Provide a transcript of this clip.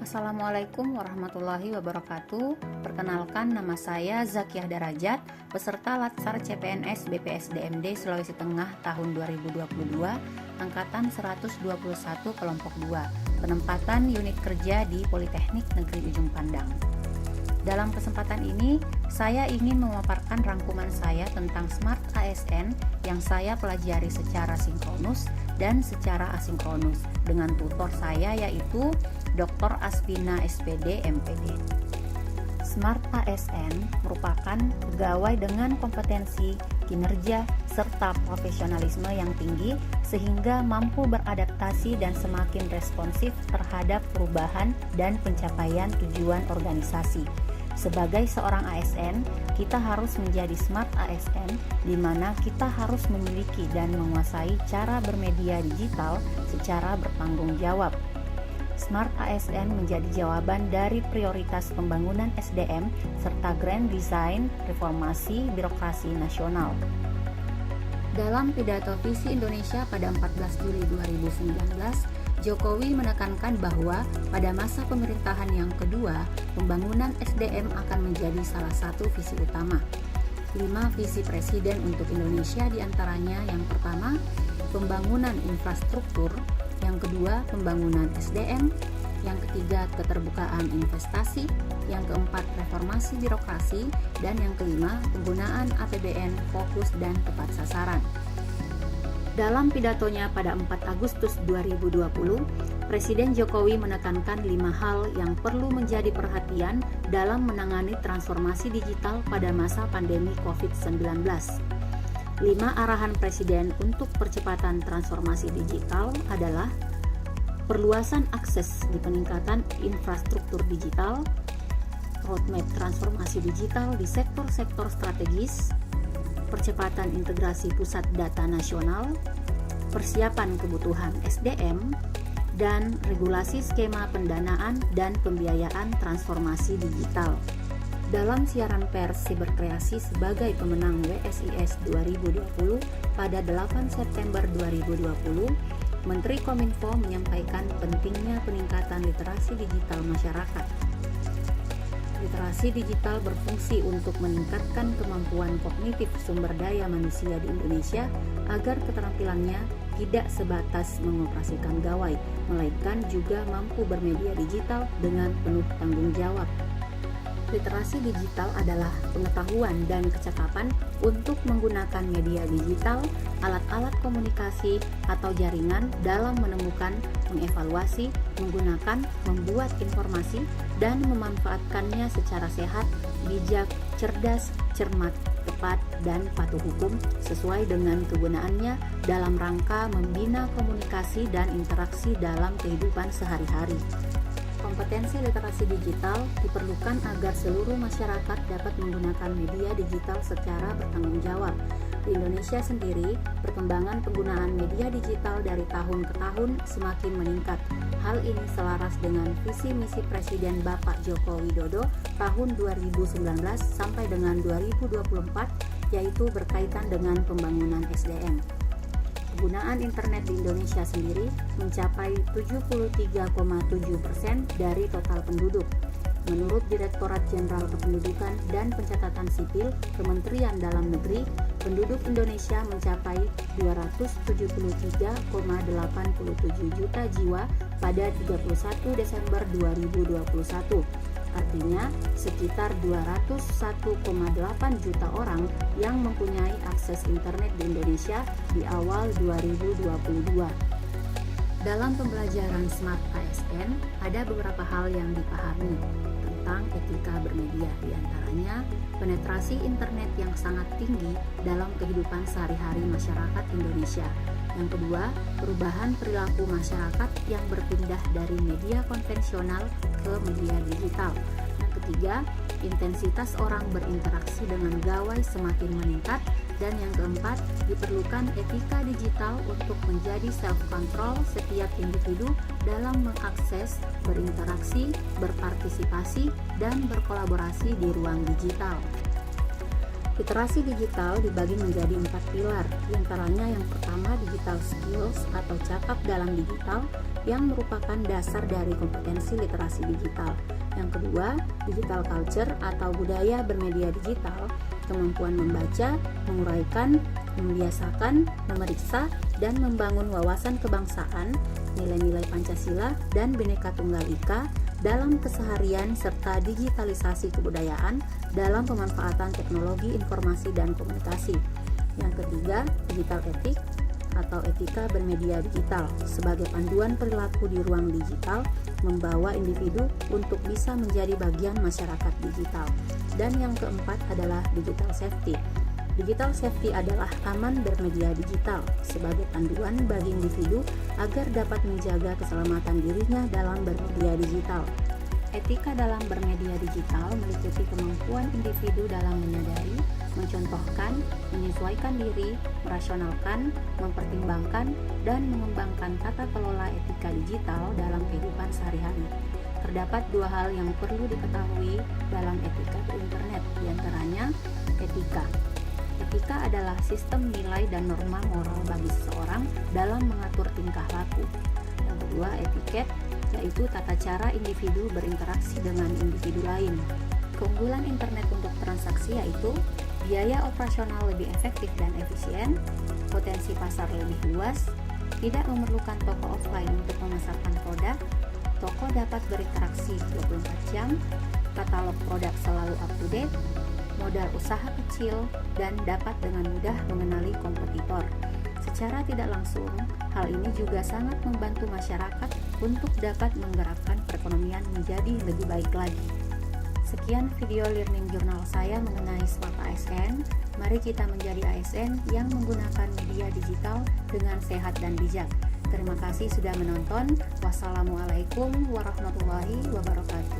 Assalamualaikum warahmatullahi wabarakatuh. Perkenalkan, nama saya Zakiah Darajat, peserta Latsar CPNS BPSDMD Sulawesi Tengah tahun 2022, angkatan 121 kelompok 2, penempatan unit kerja di Politeknik Negeri Ujung Pandang. Dalam kesempatan ini, saya ingin memaparkan rangkuman saya tentang Smart ASN yang saya pelajari secara sinkronus dan secara asinkronus dengan tutor saya, yaitu Dr. Aspina SPD MPD. Smart ASN merupakan pegawai dengan kompetensi, kinerja, serta profesionalisme yang tinggi sehingga mampu beradaptasi dan semakin responsif terhadap perubahan dan pencapaian tujuan organisasi. Sebagai seorang ASN, kita harus menjadi smart ASN, di mana kita harus memiliki dan menguasai cara bermedia digital secara bertanggung jawab. Smart ASN menjadi jawaban dari prioritas pembangunan SDM serta Grand Design Reformasi Birokrasi Nasional. Dalam pidato Visi Indonesia pada 14 Juli 2019, Jokowi menekankan bahwa pada masa pemerintahan yang kedua, pembangunan SDM akan menjadi salah satu visi utama. 5 visi Presiden untuk Indonesia diantaranya: yang pertama, pembangunan infrastruktur; yang kedua, pembangunan SDM; yang ketiga, keterbukaan investasi; yang keempat, reformasi birokrasi; dan yang kelima, penggunaan APBN fokus dan tepat sasaran. Dalam pidatonya pada 4 Agustus 2020, Presiden Jokowi menekankan 5 hal yang perlu menjadi perhatian dalam menangani transformasi digital pada masa pandemi COVID-19. 5 arahan Presiden untuk percepatan transformasi digital adalah: perluasan akses di peningkatan infrastruktur digital, roadmap transformasi digital di sektor-sektor strategis, percepatan integrasi pusat data nasional, persiapan kebutuhan SDM, dan regulasi skema pendanaan dan pembiayaan transformasi digital. Dalam siaran pers Siberkreasi sebagai pemenang WSIS 2020 pada 8 September 2020, Menteri Kominfo menyampaikan pentingnya peningkatan literasi digital masyarakat. Literasi digital berfungsi untuk meningkatkan kemampuan kognitif sumber daya manusia di Indonesia agar keterampilannya tidak sebatas mengoperasikan gawai, melainkan juga mampu bermedia digital dengan penuh tanggung jawab. Literasi digital adalah pengetahuan dan kecakapan untuk menggunakan media digital, alat-alat komunikasi, atau jaringan dalam menemukan, mengevaluasi, menggunakan, membuat informasi, dan memanfaatkannya secara sehat, bijak, cerdas, cermat, tepat, dan patuh hukum sesuai dengan kegunaannya dalam rangka membina komunikasi dan interaksi dalam kehidupan sehari-hari. Kompetensi literasi digital diperlukan agar seluruh masyarakat dapat menggunakan media digital secara bertanggung jawab. Di Indonesia sendiri, perkembangan penggunaan media digital dari tahun ke tahun semakin meningkat. Hal ini selaras dengan visi misi Presiden Bapak Joko Widodo tahun 2019 sampai dengan 2024, yaitu berkaitan dengan pembangunan SDM. Penggunaan internet di Indonesia sendiri mencapai 73,7% dari total penduduk. Menurut Direktorat Jenderal Kependudukan dan Pencatatan Sipil Kementerian Dalam Negeri, penduduk Indonesia mencapai 273,87 juta jiwa pada 31 Desember 2021. Artinya, sekitar 201,8 juta orang yang mempunyai akses internet di Indonesia di awal 2022. Dalam pembelajaran Smart ASN, ada beberapa hal yang dipahami tentang etika bermedia, di antaranya penetrasi internet yang sangat tinggi dalam kehidupan sehari-hari masyarakat Indonesia. Yang kedua, perubahan perilaku masyarakat yang berpindah dari media konvensional ke media digital. Yang ketiga, intensitas orang berinteraksi dengan gawai semakin meningkat. Dan yang keempat, diperlukan etika digital untuk menjadi self-control setiap individu dalam mengakses, berinteraksi, berpartisipasi, dan berkolaborasi di ruang digital. Literasi digital dibagi menjadi 4 pilar, diantaranya yang pertama digital skills atau cakap dalam digital, yang merupakan dasar dari kompetensi literasi digital. Yang kedua, digital culture atau budaya bermedia digital, kemampuan membaca, menguraikan, membiasakan, memeriksa, dan membangun wawasan kebangsaan, nilai-nilai Pancasila, dan Bhinneka Tunggal Ika dalam keseharian serta digitalisasi kebudayaan dalam pemanfaatan teknologi informasi dan komunikasi. Yang ketiga, digital etik atau etika bermedia digital sebagai panduan perilaku di ruang digital, membawa individu untuk bisa menjadi bagian masyarakat digital. Dan yang keempat adalah digital safety. Digital safety adalah aman bermedia digital sebagai panduan bagi individu agar dapat menjaga keselamatan dirinya dalam bermedia digital. Etika dalam bermedia digital meliputi kemampuan individu dalam menyadari, mencontohkan, menyesuaikan diri, merasionalkan, mempertimbangkan, dan mengembangkan tata kelola etika digital dalam kehidupan sehari-hari. Terdapat dua hal yang perlu diketahui dalam etika berinternet, diantaranya etika. Etika adalah sistem nilai dan norma moral bagi seseorang dalam mengatur tingkah laku. Yang kedua, etiket, yaitu tata cara individu berinteraksi dengan individu lain. Keunggulan internet untuk transaksi yaitu biaya operasional lebih efektif dan efisien, potensi pasar lebih luas, tidak memerlukan toko offline untuk memasarkan produk, toko dapat berinteraksi 24 jam, katalog produk selalu up to date, modal usaha kecil, dan dapat dengan mudah mengenali kompetitor. Secara tidak langsung, hal ini juga sangat membantu masyarakat untuk dapat menggerakkan perekonomian menjadi lebih baik lagi. Sekian video learning journal saya mengenai SMART ASN. Mari kita menjadi ASN yang menggunakan media digital dengan sehat dan bijak. Terima kasih sudah menonton. Wassalamualaikum warahmatullahi wabarakatuh.